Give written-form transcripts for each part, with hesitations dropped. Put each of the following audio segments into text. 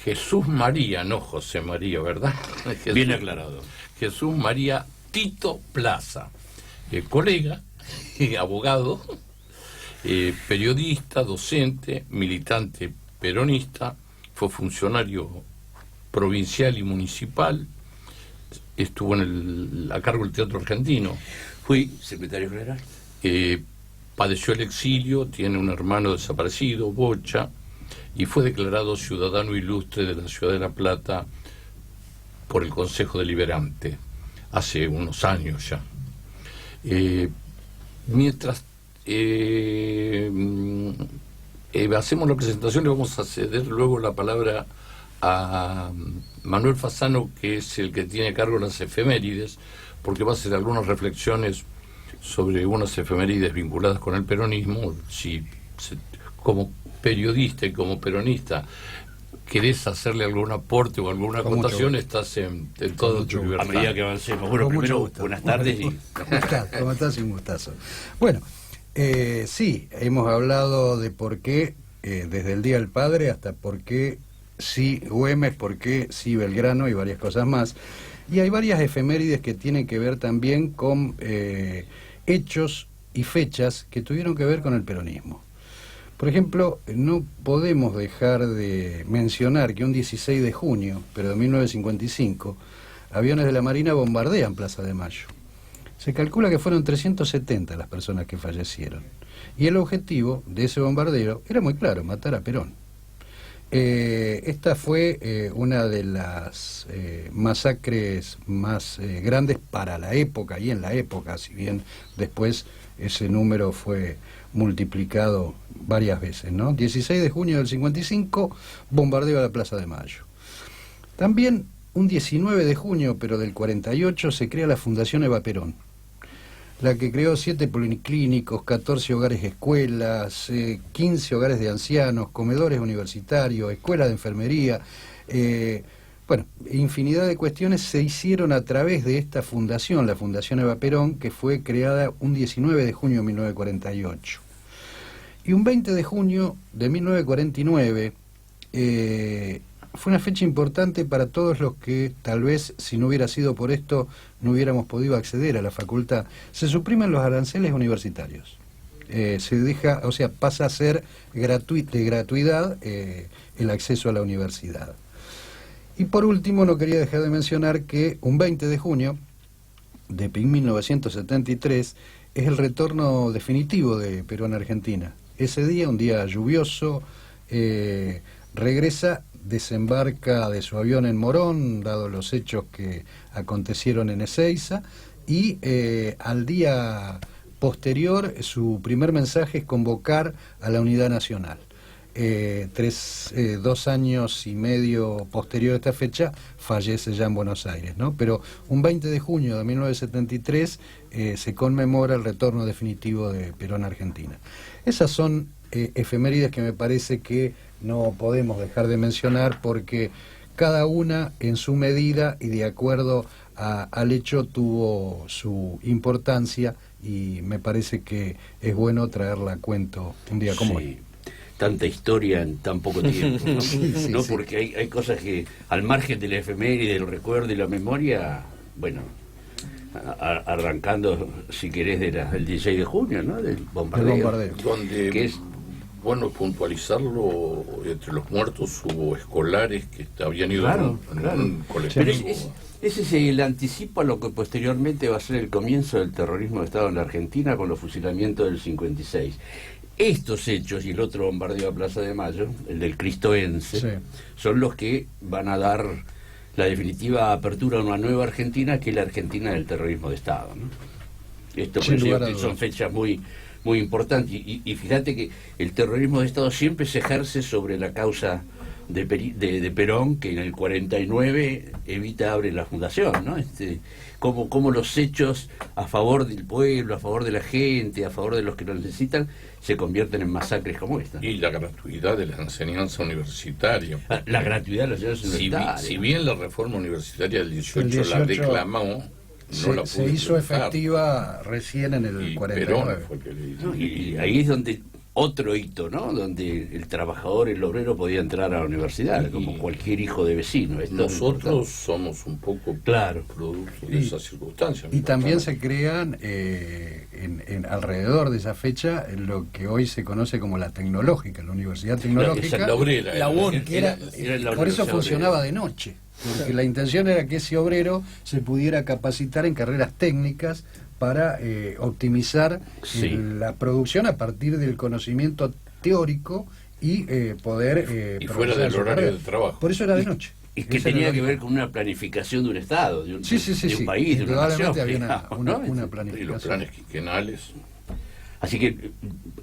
Jesús María, no José María, ¿verdad? Bien aclarado. Jesús María Tito Plaza, colega, abogado, periodista, docente, militante peronista, fue funcionario provincial y municipal, estuvo a cargo del Teatro Argentino. Fui secretario general. Padeció el exilio, tiene un hermano desaparecido, Bocha, y fue declarado ciudadano ilustre de la ciudad de La Plata por el Consejo Deliberante, hace unos años ya. Mientras hacemos la presentación, le vamos a ceder luego la palabra a Manuel Fasano, que es el que tiene a cargo las efemérides, porque va a hacer algunas reflexiones sobre unas efemérides vinculadas con el peronismo. Si como periodista y como peronista querés hacerle algún aporte o alguna acotación, estás en todo tu libertad. A medida que avancemos. Bueno, primero, buenas tardes. ¿Cómo estás? Un gustazo. Bueno, sí, hemos hablado de por qué, desde el Día del Padre hasta por qué sí Güemes, por qué sí Belgrano y varias cosas más. Y hay varias efemérides que tienen que ver también con hechos y fechas que tuvieron que ver con el peronismo. Por ejemplo, no podemos dejar de mencionar que un 16 de junio, pero de 1955, aviones de la Marina bombardean Plaza de Mayo. Se calcula que fueron 370 las personas que fallecieron. Y el objetivo de ese bombardeo era muy claro, matar a Perón. Esta fue una de las masacres más grandes para la época, y en la época, si bien después ese número fue multiplicado varias veces, ¿no? 16 de junio del 55, bombardeo a la Plaza de Mayo. También un 19 de junio, pero del 48, se crea la Fundación Eva Perón, la que creó 7 policlínicos, 14 hogares escuelas, 15 hogares de ancianos, comedores universitarios, escuelas de enfermería. Bueno, infinidad de cuestiones se hicieron a través de esta fundación, la Fundación Eva Perón, que fue creada un 19 de junio de 1948. Y un 20 de junio de 1949 fue una fecha importante para todos los que tal vez, si no hubiera sido por esto, no hubiéramos podido acceder a la facultad. Se suprimen los aranceles universitarios. Se deja, o sea, pasa a ser de gratuidad el acceso a la universidad. Y por último, no quería dejar de mencionar que un 20 de junio de 1973 es el retorno definitivo de Perón a Argentina. Ese día, un día lluvioso, regresa, desembarca de su avión en Morón, dado los hechos que acontecieron en Ezeiza, y al día posterior su primer mensaje es convocar a la unidad nacional. 2 años y medio posterior a esta fecha fallece ya en Buenos Aires, ¿no? Pero un 20 de junio de 1973 se conmemora el retorno definitivo de Perón a Argentina. Esas son efemérides que me parece que no podemos dejar de mencionar, porque cada una en su medida y de acuerdo al hecho tuvo su importancia, y me parece que es bueno traerla a cuento un día como hoy. Tanta historia en tan poco tiempo, ¿no? Sí, ¿No? sí. Porque hay cosas que, al margen de la efeméride, del recuerdo y la memoria, bueno, arrancando, si querés, del 16 de junio, ¿no? Del bombardeo. El bombardeo. Donde, Que es, bueno, puntualizarlo, entre los muertos hubo escolares que habían ido Claro, en claro. un colectivo. pero ese es el anticipo a lo que posteriormente va a ser el comienzo del terrorismo de Estado en la Argentina con los fusilamientos del 56. Estos hechos y el otro bombardeo a Plaza de Mayo, el del Cristoense, Sí. son los que van a dar la definitiva apertura a una nueva Argentina, que es la Argentina del terrorismo de Estado, ¿no? Esto Sin lugar a son dudas. fechas muy importantes, y fíjate que el terrorismo de Estado siempre se ejerce sobre la causa de Perón, que en el 49 Evita abre la fundación, ¿no? Como los hechos a favor del pueblo, a favor de la gente, a favor de los que lo necesitan, se convierten en masacres como esta. Y la gratuidad de la enseñanza universitaria. La gratuidad de las ciudades universitarias. Si bien la reforma universitaria del 18, El 18 la reclamó, no la se pudo hizo implementar. efectiva recién en el Y 49. Perón fue el que le hizo. ¿No? Y ahí es donde otro hito, ¿no? Donde el trabajador, el obrero podía entrar a la universidad, como cualquier hijo de vecino. Nosotros somos un poco producto de esas circunstancias. Y también se crean alrededor de esa fecha lo que hoy se conoce como la tecnológica, la Universidad Tecnológica. La obrera. La UON, que era por eso funcionaba de noche. Porque la intención era que ese obrero se pudiera capacitar en carreras técnicas para optimizar la producción a partir del conocimiento teórico y poder y fuera del horario de trabajo. Por eso era de noche. Y que tenía que ver con una planificación de un Estado, de un país, de una nación. Había una planificación. Y los planes quinquenales. Así que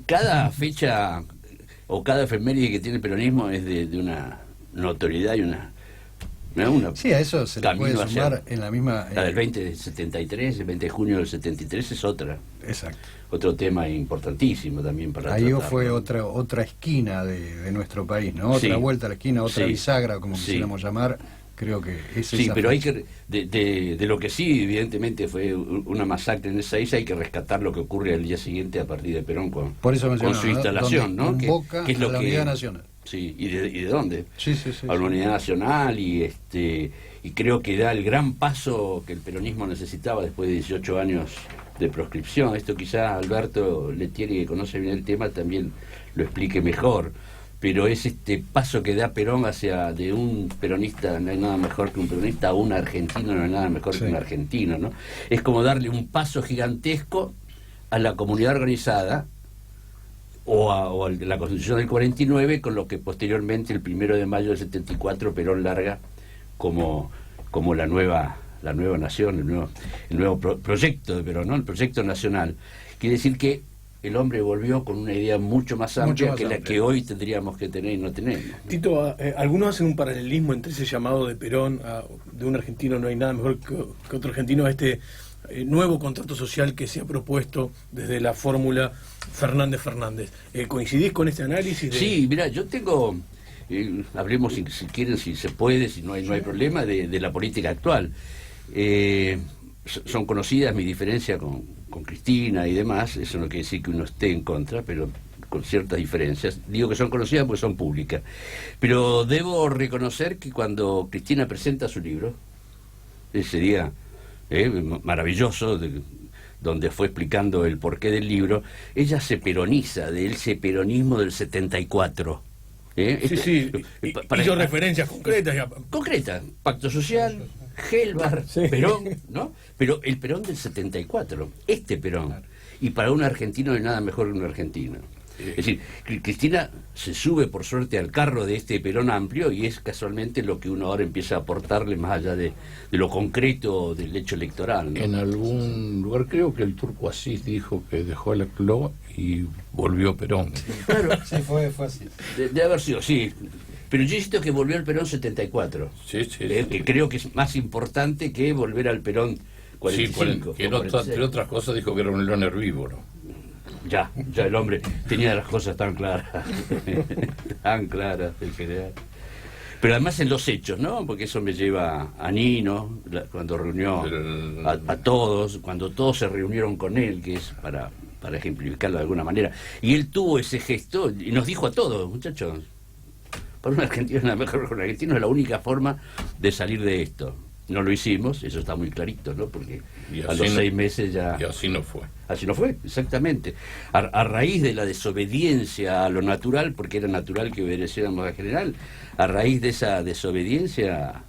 cada fecha o cada efeméride que tiene el peronismo es de una notoriedad y una sí, a eso se le puede sumar en la misma... La del 20 de 73, el 20 de junio del 73 es otra. Exacto. Otro tema importantísimo también para ahí tratar, fue ¿no? otra esquina de nuestro país, ¿no? Otra vuelta a la esquina, otra bisagra, como quisiéramos llamar. Creo que es sí, esa pero fecha. hay que de lo que sí, evidentemente fue una masacre en esa isla, hay que rescatar lo que ocurre al día siguiente a partir de Perón con su instalación, ¿no? Que es lo la que unidad nacional. Sí, ¿y de dónde? Sí. A la unidad nacional y creo que da el gran paso que el peronismo necesitaba después de 18 años de proscripción. Esto quizá Alberto Lettieri, que conoce bien el tema, también lo explique mejor. Pero es este paso que da Perón hacia de un peronista, no hay nada mejor que un peronista, a un argentino, no hay nada mejor que un argentino, ¿no? Es como darle un paso gigantesco a la comunidad organizada o a la Constitución del 49, con lo que posteriormente el 1 de mayo del 74 Perón larga como la nueva nación, el nuevo proyecto de Perón, ¿no? El proyecto nacional. Quiere decir que el hombre volvió con una idea mucho más amplia la que hoy tendríamos que tener y no tenemos. Tito, algunos hacen un paralelismo entre ese llamado de Perón de un argentino no hay nada mejor que otro argentino, a este nuevo contrato social que se ha propuesto desde la fórmula Fernández-Fernández. ¿Coincidís con este análisis? Sí, mira, yo tengo... hablemos si quieren, si se puede, si no hay problema, de la política actual. Son conocidas mi diferencia con Cristina y demás, eso no quiere decir que uno esté en contra, pero con ciertas diferencias. Digo que son conocidas porque son públicas. Pero debo reconocer que cuando Cristina presenta su libro, ese día maravilloso, donde fue explicando el porqué del libro, ella se peroniza de ese peronismo del 74. Hizo referencias concretas. Concretas, Pacto Social, Gelbar, Perón, ¿no? Pero el Perón del 74, este Perón. Claro. Y para un argentino no hay nada mejor que un argentino. Es decir, Cristina se sube por suerte al carro de este Perón amplio y es casualmente lo que uno ahora empieza a aportarle más allá de lo concreto del hecho electoral, ¿no? En algún lugar creo que el Turco Asís dijo que dejó el CLO y volvió Perón. Claro, sí, fue así. De haber sido, sí. Pero yo insisto que volvió al Perón 74. Sí. Que creo que es más importante que volver al Perón 45. Sí, entre otras cosas dijo que era un león herbívoro. Ya el hombre tenía las cosas tan claras, tan claras, el general. Pero además en los hechos, ¿no? Porque eso me lleva a Nino, cuando reunió a todos, cuando todos se reunieron con él, que es para ejemplificarlo de alguna manera. Y él tuvo ese gesto y nos dijo a todos, muchachos, para un argentino, nada mejor que un argentino, es la única forma de salir de esto. No lo hicimos, eso está muy clarito, ¿no? Porque a los 6 meses ya... Y así no fue. Así no fue, exactamente. A raíz de la desobediencia a lo natural, porque era natural que obedeciéramos al general, a raíz de esa desobediencia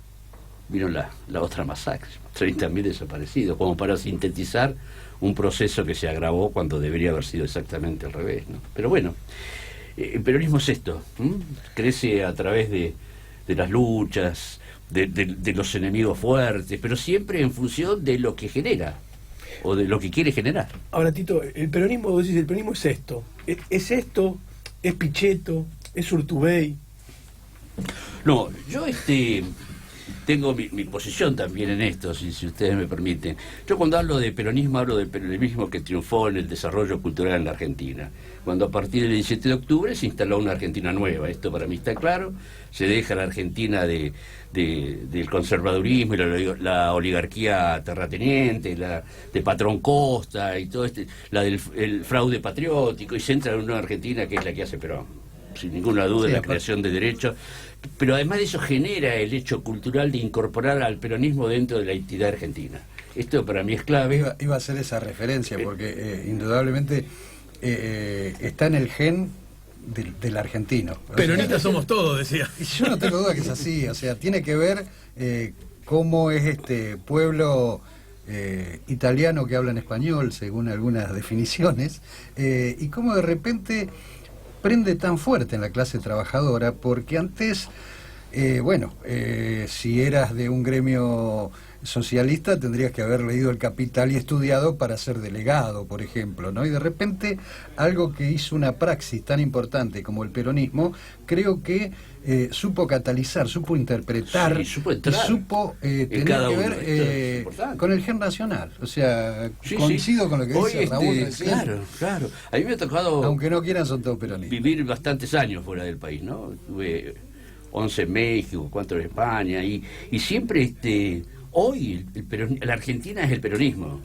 vino la otra masacre, 30.000 desaparecidos, como para sintetizar un proceso que se agravó cuando debería haber sido exactamente al revés, ¿no? Pero bueno, el peronismo es esto, crece a través de las luchas, de los enemigos fuertes, pero siempre en función de lo que genera o de lo que quiere generar. Ahora, Tito, el peronismo, vos decís, el peronismo es esto, es Pichetto, es Urtubey. No, yo tengo mi posición también en esto, si ustedes me permiten. Yo cuando hablo de peronismo, hablo del peronismo que triunfó en el desarrollo cultural en la Argentina. Cuando a partir del 17 de octubre se instaló una Argentina nueva, esto para mí está claro, se deja la Argentina del conservadurismo y la oligarquía terrateniente, la de Patrón Costa y todo la del el fraude patriótico, y se entra en una Argentina que es la que hace Perón, sin ninguna duda, la creación de derechos, pero además de eso genera el hecho cultural de incorporar al peronismo dentro de la identidad argentina. Esto para mí es clave. Iba a hacer esa referencia porque indudablemente está en el gen del argentino. Peronistas somos todos, decía. Y yo no tengo duda que es así, o sea, tiene que ver cómo es este pueblo italiano que habla en español, según algunas definiciones, y cómo de repente prende tan fuerte en la clase trabajadora, porque antes, si eras de un gremio socialista tendrías que haber leído El Capital y estudiado para ser delegado, por ejemplo, ¿no? Y de repente algo que hizo una praxis tan importante como el peronismo, creo que supo catalizar, supo interpretar, sí, supo entrar, y supo tener que ver con el gen nacional. O sea, coincido con lo que dice Raúl recién. Claro. A mí me ha tocado, aunque no quieran, son todos peronistas, vivir bastantes años fuera del país, ¿no? Tuve 11 en México, 4 en España, y siempre hoy la Argentina es el peronismo.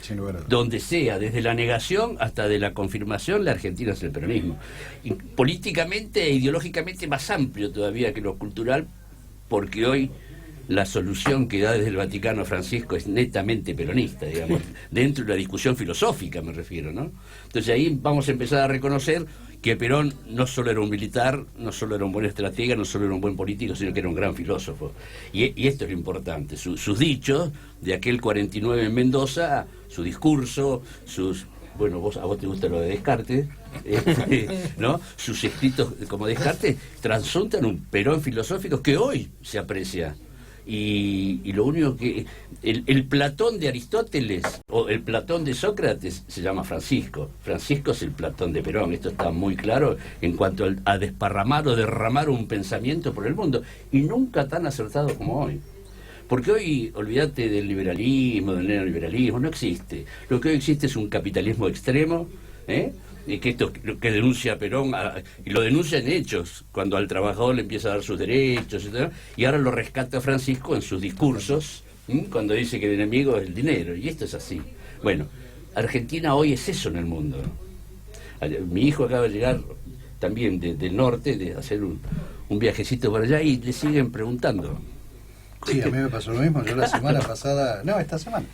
Sin lugar a dudas. Donde sea, desde la negación hasta de la confirmación, la Argentina es el peronismo. Y políticamente e ideológicamente más amplio todavía que lo cultural, porque hoy la solución que da desde el Vaticano Francisco es netamente peronista, digamos, dentro de la discusión filosófica me refiero, ¿no? Entonces ahí vamos a empezar a reconocer que Perón no solo era un militar, no solo era un buen estratega, no solo era un buen político, sino que era un gran filósofo. Y esto es lo importante, sus dichos de aquel 49 en Mendoza, su discurso, a vos te gusta lo de Descartes, ¿no? Sus escritos como Descartes transuntan un Perón filosófico que hoy se aprecia. Y lo único que... El Platón de Aristóteles o el Platón de Sócrates se llama Francisco. Francisco es el Platón de Perón. Esto está muy claro en cuanto a desparramar o derramar un pensamiento por el mundo. Y nunca tan acertado como hoy. Porque hoy, olvídate del liberalismo, del neoliberalismo, no existe. Lo que hoy existe es un capitalismo extremo, que esto que denuncia Perón, y lo denuncia en hechos, cuando al trabajador le empieza a dar sus derechos, etc., y ahora lo rescata Francisco en sus discursos, cuando dice que el enemigo es el dinero, y esto es así. Bueno, Argentina hoy es eso en el mundo. Mi hijo acaba de llegar también del norte, de hacer un viajecito para allá, y le siguen preguntando. Sí, a mí me pasó lo mismo. Yo la semana pasada, esta semana,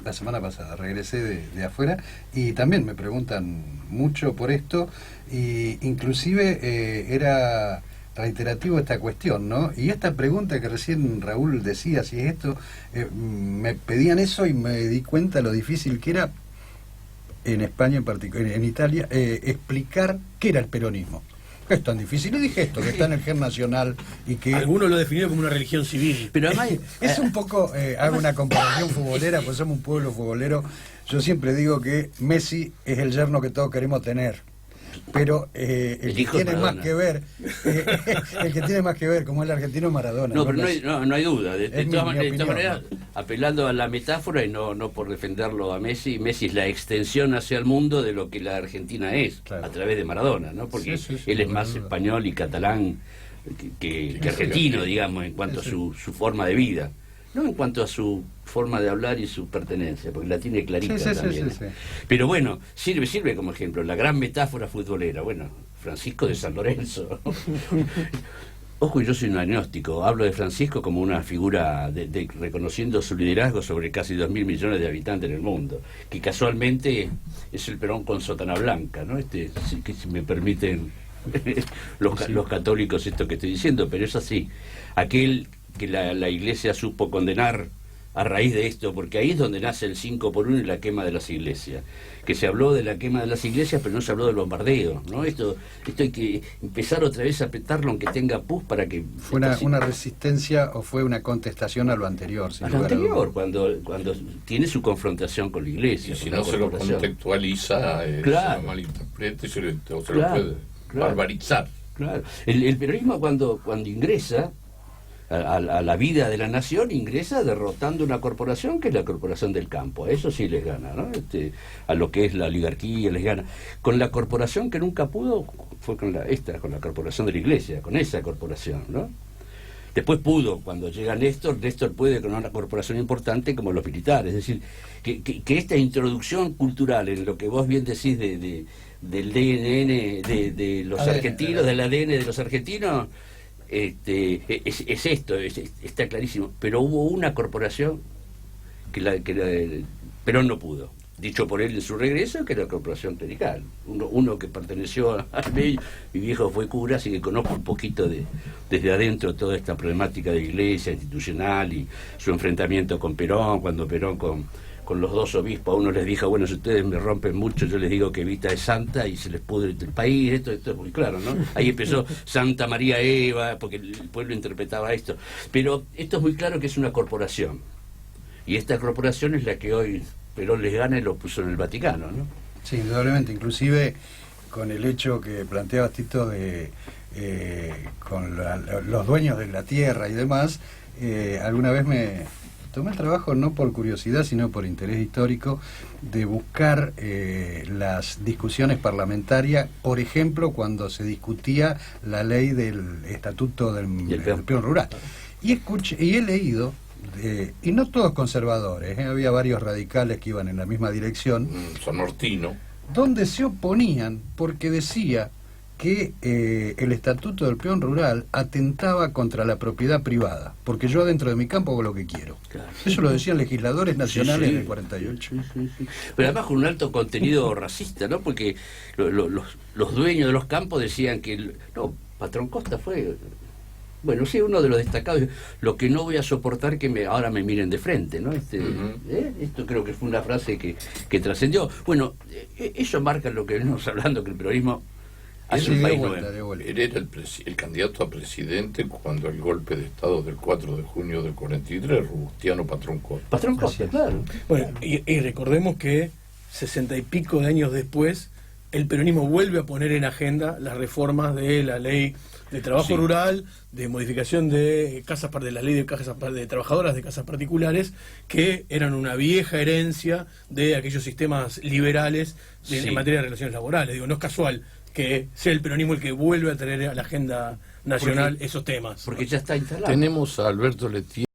la semana pasada regresé de afuera y también me preguntan mucho por esto, y inclusive era reiterativo esta cuestión, ¿no? Y esta pregunta que recién Raúl decía, si es esto, me pedían eso y me di cuenta lo difícil que era, en España en particular, en Italia, explicar qué era el peronismo. Es tan difícil, y dije esto, que está en el gen nacional y que... Algunos lo definido como una religión civil. Pero además es un poco, hago una comparación futbolera, pues somos un pueblo futbolero. Yo siempre digo que Messi es el yerno que todos queremos tener. Pero el que tiene más que ver, como el argentino, es Maradona. No, pero no hay duda. De todas maneras, ¿no? apelando a la metáfora y no por defenderlo a Messi es la extensión hacia el mundo de lo que la Argentina es, claro, a través de Maradona, ¿no? Porque él es más español y catalán que argentino, digamos, en cuanto a su forma de vida. No en cuanto a su forma de hablar y su pertenencia, porque la tiene clarita también. Sí. Pero bueno, sirve como ejemplo, la gran metáfora futbolera. Bueno, Francisco de San Lorenzo. Ojo, yo soy un agnóstico, hablo de Francisco como una figura reconociendo su liderazgo sobre casi 2.000 millones de habitantes en el mundo, que casualmente es el Perón con sotana blanca, ¿no? Que si me permiten los católicos esto que estoy diciendo, pero es así. Aquel que la Iglesia supo condenar a raíz de esto, porque ahí es donde nace el 5x1 y la quema de las iglesias. Que se habló de la quema de las iglesias, pero no se habló del bombardeo, ¿no? Esto hay que empezar otra vez a petarlo aunque tenga pus para que... ¿Fue una resistencia o fue una contestación a lo anterior? A lo anterior, cuando tiene su confrontación con la iglesia. Y si no se lo contextualiza, claro, se lo malinterpreta y se lo puede barbarizar. Claro. El peronismo cuando ingresa a la vida de la nación, ingresa derrotando una corporación que es la corporación del campo. A eso sí les gana, ¿no? A lo que es la oligarquía les gana. Con la corporación que nunca pudo fue con la corporación de la Iglesia, con esa corporación, ¿no? Después pudo, cuando llega Néstor puede con una corporación importante como los militares. Es decir, que esta introducción cultural en lo que vos bien decís del DNN de los argentinos, del ADN de los argentinos, es esto, está clarísimo. Pero hubo una corporación que Perón no pudo. Dicho por él en su regreso, que era la corporación clerical. Uno que perteneció a mi viejo fue cura, así que conozco un poquito desde adentro toda esta problemática de iglesia institucional y su enfrentamiento con Perón, cuando Perón con los dos obispos, a uno les dijo, bueno, si ustedes me rompen mucho, yo les digo que Evita es santa y se les pudre el país, esto es muy claro, ¿no? Ahí empezó Santa María Eva, porque el pueblo interpretaba esto. Pero esto es muy claro que es una corporación. Y esta corporación es la que hoy Perón les gana y lo puso en el Vaticano, ¿no? Sí, indudablemente, inclusive con el hecho que planteaba Tito de con los dueños de la tierra y demás, alguna vez me tomé el trabajo, no por curiosidad, sino por interés histórico, de buscar las discusiones parlamentarias, por ejemplo, cuando se discutía la ley del estatuto del peón rural. Y he leído, y no todos conservadores, había varios radicales que iban en la misma dirección, San Martino, donde se oponían porque decía que el estatuto del peón rural atentaba contra la propiedad privada, porque yo adentro de mi campo hago lo que quiero. Claro. Eso lo decían legisladores nacionales en el 48. Sí. Pero además con un alto contenido racista, ¿no? Porque los dueños de los campos decían que Patrón Costa fue, bueno, sí, uno de los destacados, lo que no voy a soportar que ahora me miren de frente, ¿no? Esto creo que fue una frase que trascendió. Bueno, eso marca lo que venimos hablando, que el peronismo hace un país nuevo. Él era el candidato a presidente cuando el golpe de Estado del 4 de junio del 43, Robustiano Patrón Costa. Patrón Costa, claro. Bueno, y recordemos que 60 y pico de años después, el peronismo vuelve a poner en agenda las reformas de la ley de trabajo rural, de modificación de de la ley de casas de trabajadoras de casas particulares, que eran una vieja herencia de aquellos sistemas liberales en materia de relaciones laborales. Digo, no es casual que sea el peronismo el que vuelve a tener a la agenda nacional esos temas. Porque ya está instalado. Tenemos a Alberto Letier